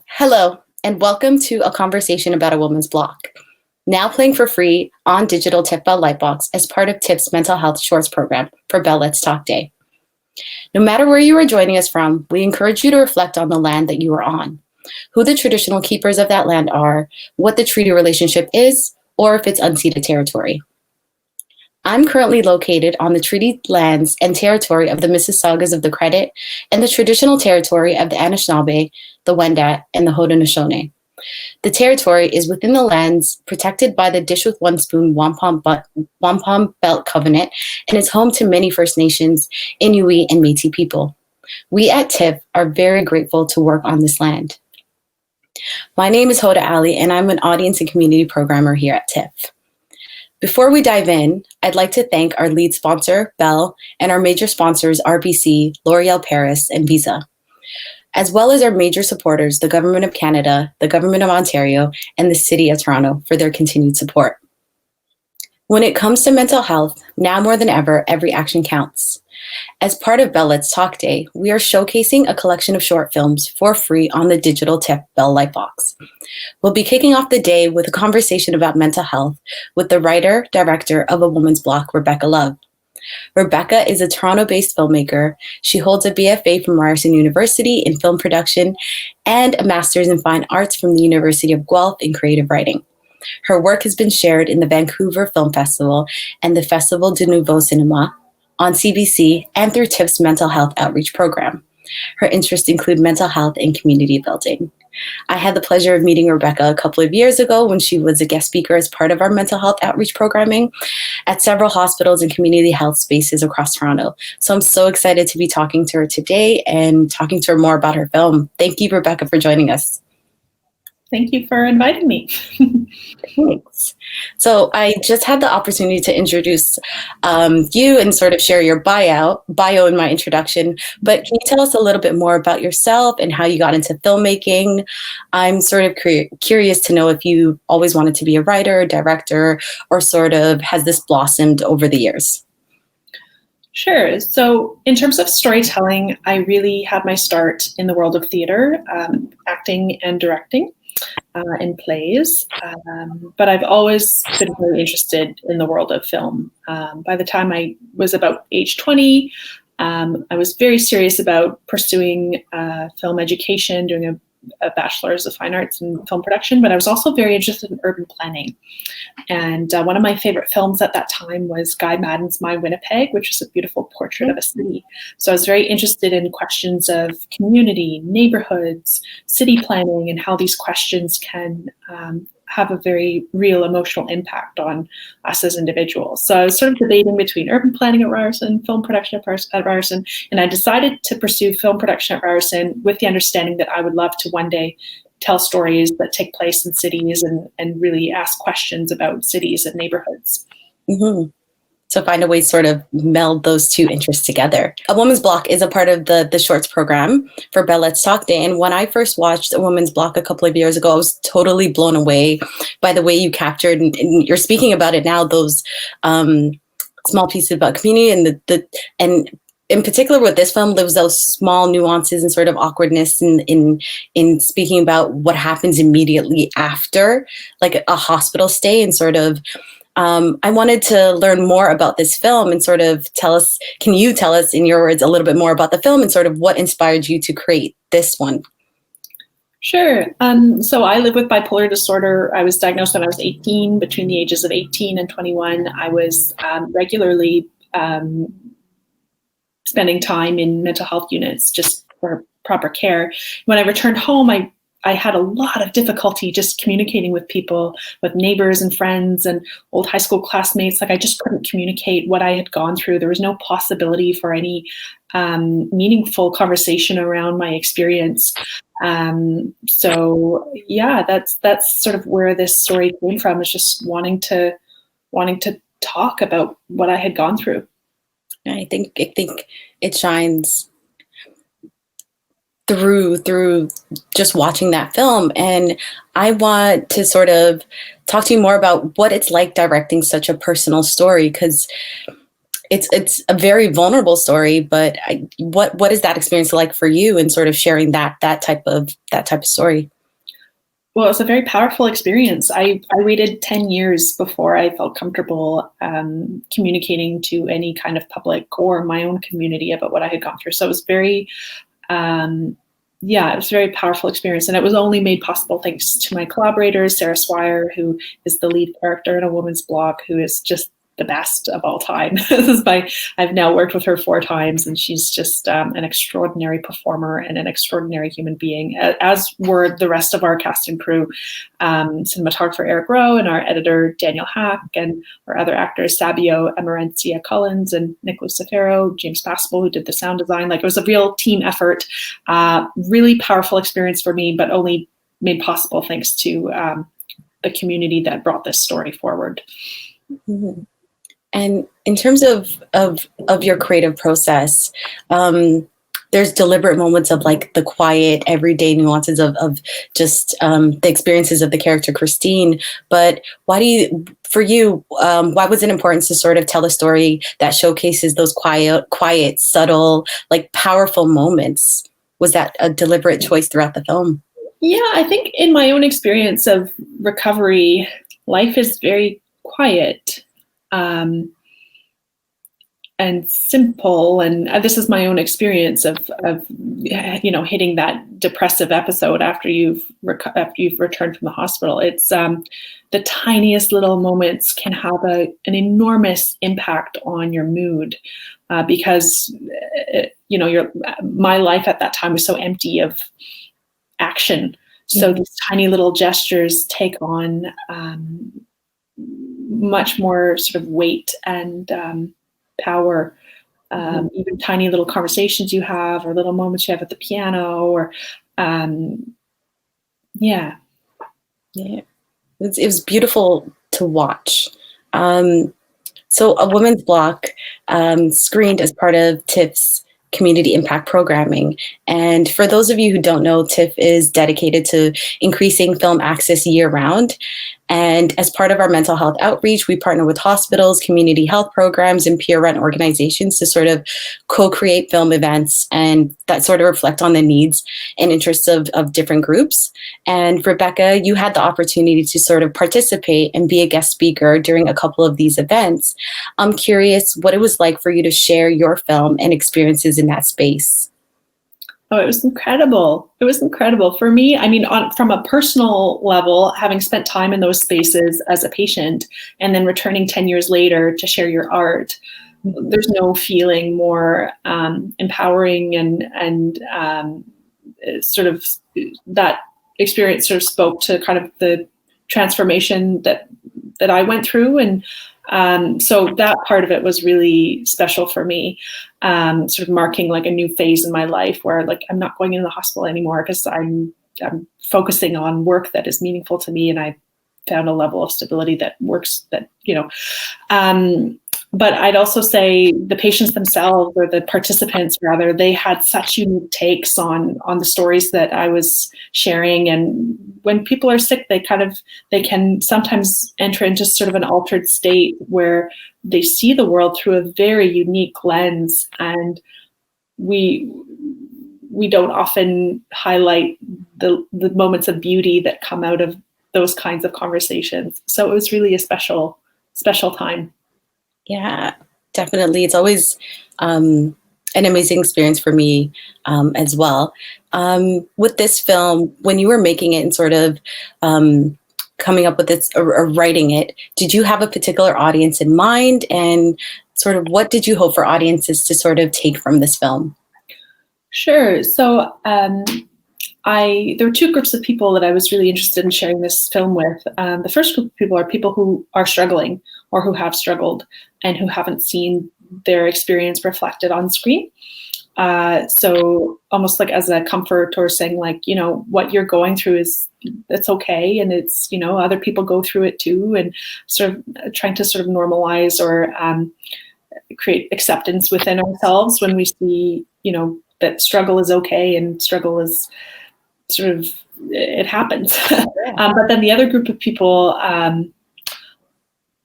Hello, and welcome to a conversation about a woman's block. Now playing for free on digital TIFF Bell Lightbox as part of TIFF's mental health shorts program for Bell Let's Talk Day. No matter where you are joining us from, we encourage you to reflect on the land that you are on, who the traditional keepers of that land are, what the treaty relationship is, or if it's unceded territory. I'm currently located on the treaty lands and territory of the Mississaugas of the Credit and the traditional territory of the Anishinaabe, the Wendat, and the Haudenosaunee. The territory is within the lands protected by the Dish with One Spoon Wampum Belt Covenant and is home to many First Nations, Inuit, and Métis people. We at TIFF are very grateful to work on this land. My name is Hoda Ali, and I'm an audience and community programmer here at TIFF. Before we dive in, I'd like to thank our lead sponsor, Bell, and our major sponsors, RBC, L'Oreal Paris, and Visa, as well as our major supporters, the Government of Canada, the Government of Ontario, and the City of Toronto for their continued support. When it comes to mental health, now more than ever, every action counts. As part of Bell Let's Talk Day, we are showcasing a collection of short films for free on the digital TIFF Bell Lightbox. We'll be kicking off the day with a conversation about mental health with the writer, director of A Woman's Block, Rebeccah Love. Rebeccah is a Toronto-based filmmaker. She holds a BFA from Ryerson University in film production and a master's in fine arts from the University of Guelph in creative writing. Her work has been shared in the Vancouver Film Festival and the Festival de Nouveau Cinema, on CBC, and through TIFF's mental health outreach program. Her interests include mental health and community building. I had the pleasure of meeting Rebeccah a couple of years ago when she was a guest speaker as part of our mental health outreach programming at several hospitals and community health spaces across Toronto. So I'm so excited to be talking to her today and talking to her more about her film. Thank you, Rebeccah, for joining us. Thank you for inviting me. Thanks. So I just had the opportunity to introduce you and sort of share your bio in my introduction, but can you tell us a little bit more about yourself and how you got into filmmaking? I'm sort of curious to know if you always wanted to be a writer, director, or sort of has this blossomed over the years? Sure. So in terms of storytelling, I really had my start in the world of theater, acting and directing. In plays, but I've always been very interested in the world of film. By the time I was about age 20, I was very serious about pursuing film education, doing a bachelor's of fine arts in film production, but I was also very interested in urban planning. And one of my favorite films at that time was Guy Madden's My Winnipeg, which is a beautiful portrait of a city. So I was very interested in questions of community, neighborhoods, city planning, and how these questions can have a very real emotional impact on us as individuals. So I was sort of debating between urban planning at Ryerson, film production at Ryerson, and I decided to pursue film production at Ryerson with the understanding that I would love to one day tell stories that take place in cities and really ask questions about cities and neighborhoods. Mm-hmm. So find a way to sort of meld those two interests together. A Woman's Block is a part of the shorts program for Bell Let's Talk Day. And when I first watched A Woman's Block a couple of years ago, I was totally blown away by the way you captured, and you're speaking about it now, those small pieces about community and in particular with this film, there was those small nuances and sort of awkwardness in speaking about what happens immediately after, like a hospital stay, and sort of I wanted to learn more about this film and sort of can you tell us in your words a little bit more about the film and sort of what inspired you to create this one? Sure. So I live with bipolar disorder. I was diagnosed when I was 18. Between the ages of 18 and 21, I was regularly spending time in mental health units just for proper care. When I returned home, I had a lot of difficulty just communicating with people, with neighbors and friends and old high school classmates. Like I just couldn't communicate what I had gone through. There was no possibility for any meaningful conversation around my experience. So yeah, that's sort of where this story came from, is just wanting to talk about what I had gone through. I think it shines through just watching that film. And I want to sort of talk to you more about what it's like directing such a personal story, because it's a very vulnerable story, but what is that experience like for you in sort of sharing that type of story? Well, it was a very powerful experience. I waited 10 years before I felt comfortable communicating to any kind of public or my own community about what I had gone through. So it was very, it was a very powerful experience. And it was only made possible thanks to my collaborators, Sarah Swire, who is the lead character in A Woman's Block, who is just the best of all time. I've now worked with her 4 times, and she's just an extraordinary performer and an extraordinary human being, as were the rest of our cast and crew. Cinematographer Eric Rowe and our editor Daniel Hack, and our other actors Sabio Emerencia Collins and Nick Lucifero, James Baspel, who did the sound design. Like, it was a real team effort, really powerful experience for me, but only made possible thanks to the community that brought this story forward. Mm-hmm. And in terms of your creative process, there's deliberate moments of like the quiet, everyday nuances of just the experiences of the character Christine. But why was it important to sort of tell a story that showcases those quiet, subtle, like powerful moments? Was that a deliberate choice throughout the film? Yeah, I think in my own experience of recovery, life is very quiet. And simple, and this is my own experience of hitting that depressive episode after you've returned from the hospital. It's the tiniest little moments can have an enormous impact on your mood, because my life at that time was so empty of action. So these tiny little gestures take on much more sort of weight and power. Even tiny little conversations you have, or little moments you have at the piano, or it was beautiful to watch. So A Woman's Block screened as part of TIFF's community impact programming. And for those of you who don't know, TIFF is dedicated to increasing film access year-round. And as part of our mental health outreach, we partner with hospitals, community health programs, and peer-run organizations to sort of co-create film events and that sort of reflect on the needs and interests of different groups. And Rebeccah, you had the opportunity to sort of participate and be a guest speaker during a couple of these events. I'm curious what it was like for you to share your film and experiences in that space. Oh, it was incredible. It was incredible for me. I mean, from a personal level, having spent time in those spaces as a patient and then returning 10 years later to share your art, there's no feeling more empowering, and sort of that experience sort of spoke to kind of the transformation that I went through. And so that part of it was really special for me, sort of marking like a new phase in my life where like I'm not going into the hospital anymore because I'm focusing on work that is meaningful to me, and I found a level of stability that works. But I'd also say the patients themselves, or the participants rather, they had such unique takes on the stories that I was sharing. And when people are sick, they can sometimes enter into sort of an altered state where they see the world through a very unique lens, and we don't often highlight the moments of beauty that come out of those kinds of conversations. So it was really a special time. Yeah, definitely. It's always an amazing experience for me as well. With this film, when you were making it and sort of coming up with this or writing it, did you have a particular audience in mind? And sort of what did you hope for audiences to sort of take from this film? Sure. So there were 2 groups of people that I was really interested in sharing this film with. The first group of people are people who are struggling or who have struggled and who haven't seen their experience reflected on screen. So almost like as a comfort, or saying like, what you're going through it's okay. And it's, other people go through it too, and sort of trying to sort of normalize or create acceptance within ourselves when we see, that struggle is okay and struggle is sort of, it happens. But then the other group of people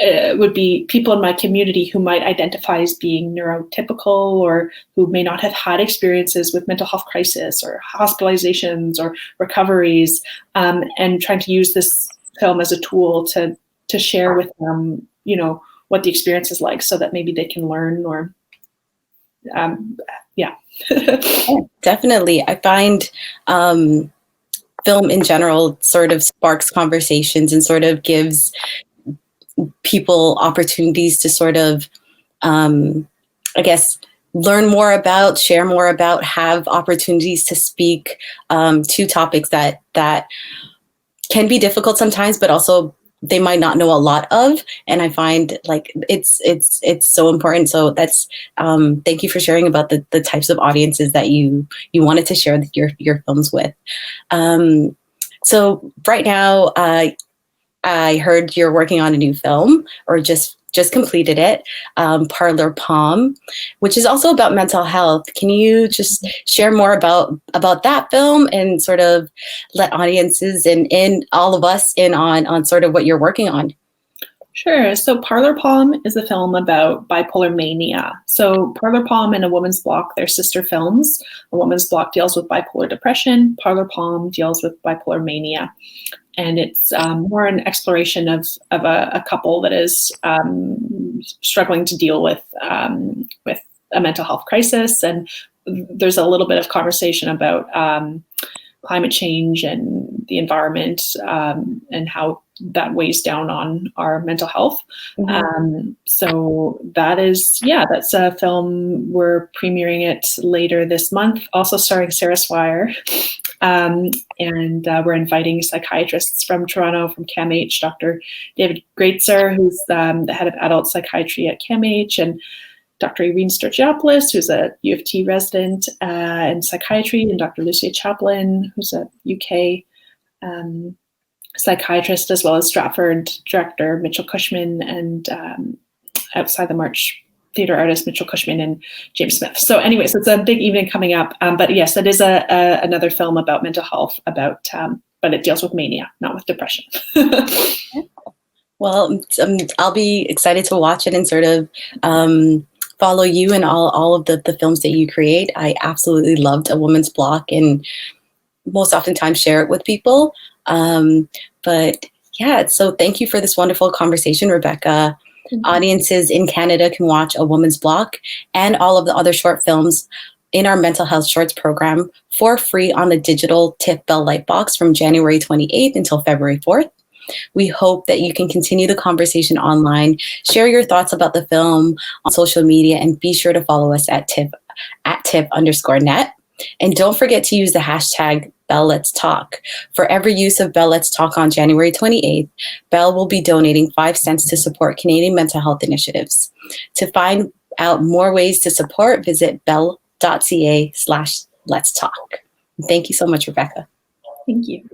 would be people in my community who might identify as being neurotypical, or who may not have had experiences with mental health crisis or hospitalizations or recoveries, and trying to use this film as a tool to share with them, what the experience is like, so that maybe they can learn, or yeah. Definitely. I find film in general sort of sparks conversations and sort of gives people opportunities to sort of, I guess, learn more about, share more about, have opportunities to speak to topics that can be difficult sometimes, but also they might not know a lot of. And I find like it's so important. So that's thank you for sharing about the types of audiences that you wanted to share your films with. So right now, I heard you're working on a new film, or just completed it, Parlor Palm, which is also about mental health. Can you just share more about that film and sort of let audiences and all of us in on sort of what you're working on? Sure. So Parlor Palm is a film about bipolar mania. So Parlor Palm and A Woman's Block, they're sister films. A Woman's Block deals with bipolar depression. Parlor Palm deals with bipolar mania. And it's more an exploration of a couple that is struggling to deal with a mental health crisis. And there's a little bit of conversation about climate change and the environment, and how that weighs down on our mental health. Mm-hmm. So that's a film. We're premiering it later this month, also starring Sarah Swire. And we're inviting psychiatrists from Toronto, from CAMH, Dr. David Greatzer, who's the head of adult psychiatry at CAMH, and Dr. Irene Sturgiopoulos, who's a U of T resident in psychiatry, and Dr. Lucia Chaplin, who's a UK psychiatrist, as well as Stratford director Mitchell Cushman, and Outside the March theater artist Mitchell Cushman and James Smith. So anyways, it's a big evening coming up. But yes, it is another film about mental health, but it deals with mania, not with depression. Well, I'll be excited to watch it and sort of follow you and all of the films that you create. I absolutely loved A Woman's Block, and most oftentimes share it with people. But yeah, so thank you for this wonderful conversation, Rebeccah. Mm-hmm. Audiences in Canada can watch A Woman's Block and all of the other short films in our mental health shorts program for free on the digital TIFF Bell Lightbox from January 28th until February 4th. We hope that you can continue the conversation online, share your thoughts about the film on social media, and be sure to follow us at TIFF_net. And don't forget to use the hashtag Bell Let's Talk. For every use of Bell Let's Talk on January 28th, Bell will be donating 5 cents to support Canadian mental health initiatives. To find out more ways to support, visit bell.ca/let's talk. Thank you so much, Rebeccah. Thank you.